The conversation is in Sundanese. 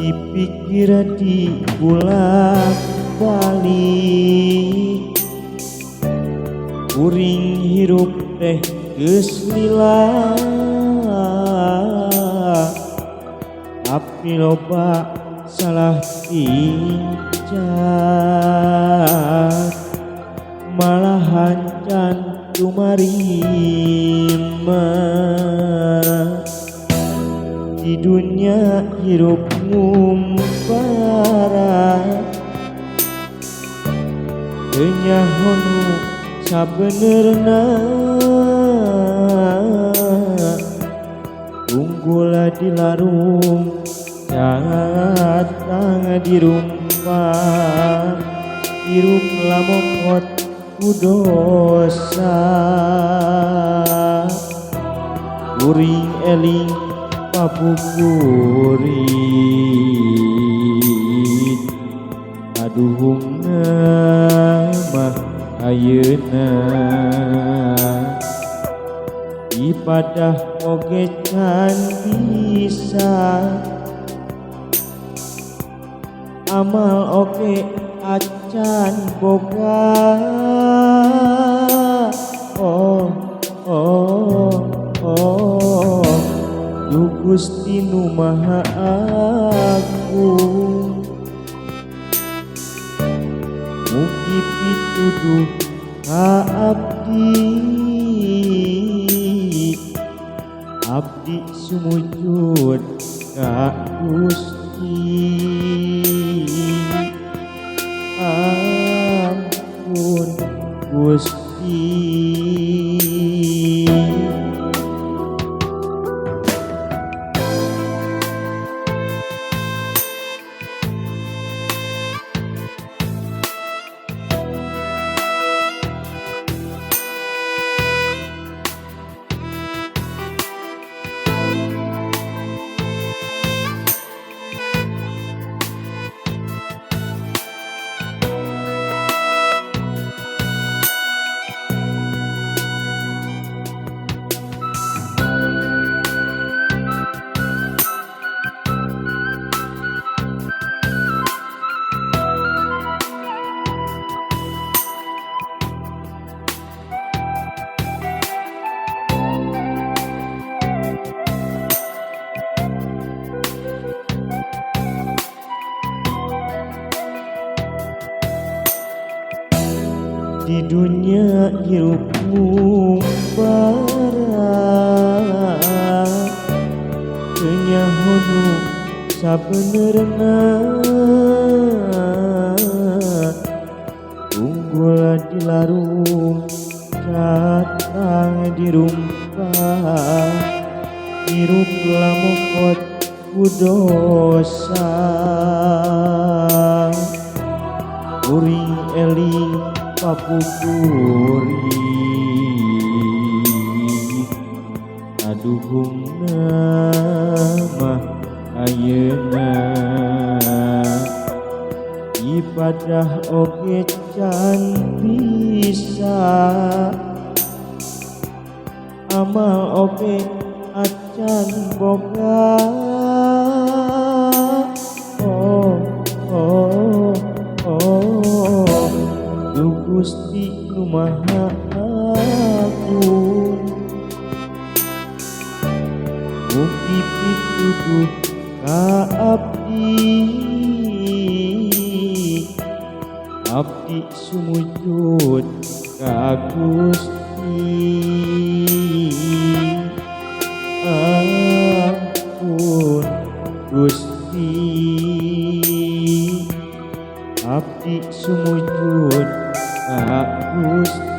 dipikir dibolak balik kuring hirup teh geus lila tapi loba salah tingkat malahan can kumarima di dunia hirup ngumpara teu nyaho sabenerna unggul dilarung datang dirumpah hirup lamokot ku dosa kuring eling papukurit aduhungna mah ayeuna ibadah oge can bisa amal oge acan boga oh Du Gusti Nu Maha Agung mugi pituduh ka abdi sumujud ka Gusti ampun Gusti. Di dunia hirup ngumpara teu nyaho nu sabenerna unggul dilarung datang dirumpah hirup lamokot ku dosa kuring eling papukurit aduhungna mah ayeuna ibadah oge can bisa amal oge acan boga Du Gusti Nu Maha Agung mugi pituduh ka abdi sumujud ka Gusti ampun Gusti abdi sumujud ka Gusti.